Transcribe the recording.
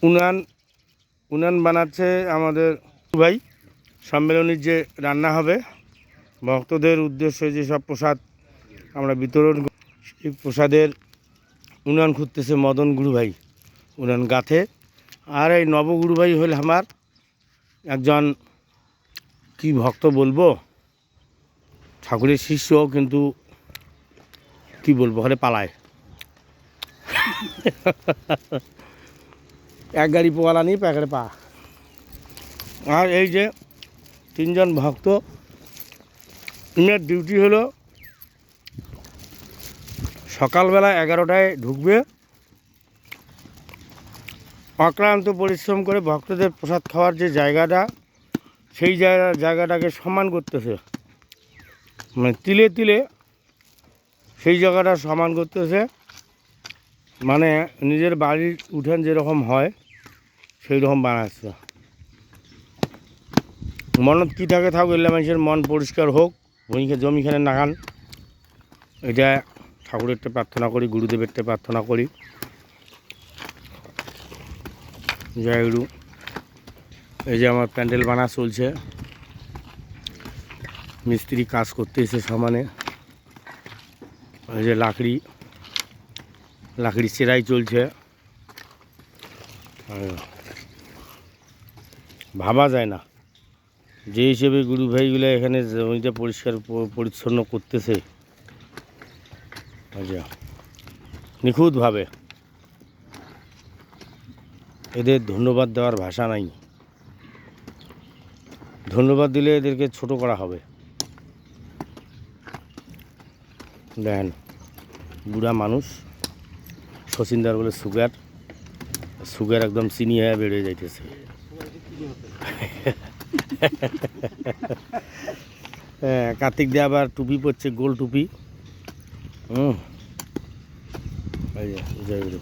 উনান উনান বানাচ্ছে আমাদের ভাই। সম্মেলনের যে রান্না হবে ভক্তদের উদ্দেশ্যে যেসব প্রসাদ আমরা বিতরণ করি, এই প্রসাদের উনান খুঁজতেছে মদন গুরু ভাই, উনান গাথে। আর এই নবগুরু ভাই হল আমার একজন কি ভক্ত বলবো, ঠাকুরের শিষ্য, কিন্তু কি বলবো হলে পালায়। এক গাড়ি পোয়ালা নিয়ে প্যাকেটে পা। আর এই যে তিনজন ভক্ত, ইনার ডিউটি হলো সকালবেলা 11টায় ঢুকবে, অক্লান্ত পরিশ্রম করে ভক্তদের প্রসাদ খাওয়ার যে জায়গাটা, সেই জায়গাটাকে সমান করতেছে, মানে তিলে তিলে সেই জায়গাটা সমান করতেছে। মানে নিজের বাড়ির উঠান যেরকম হয় সেই রকম বানাচ্ছে। মনত কী থাকে থাক, এলে মানুষের মন পরিষ্কার হোক, জমিখানে নাগান, এটা ঠাকুরেরটা প্রার্থনা করি, গুরুদেবেরটা প্রার্থনা করি। জয় গুরু। এই যে আমার প্যান্ডেল বানা চলছে, মিস্ত্রি কাজ করতেছে সমানে। এই যে লাকড়ি চেরাই চলছে। ভাবা যায় না যে হিসেবে গুরু ভাইগুলো এখানে জমিটা পরিষ্কার পরিচ্ছন্ন করতেছে, আচ্ছা নিখুঁতভাবে। এদের ধন্যবাদ দেওয়ার ভাষা নাই। ধন্যবাদ দিলে এদেরকে ছোট করা হবে। দেখেন বুড়া মানুষ, শচীনদার বলে সুগার একদম চিনি হয়ে বেড়ে যাইতেছে। হ্যাঁ, কার্তিক দিয়ে আবার টুপি পরছে, গোল টুপি। এই যে জয় গুরু।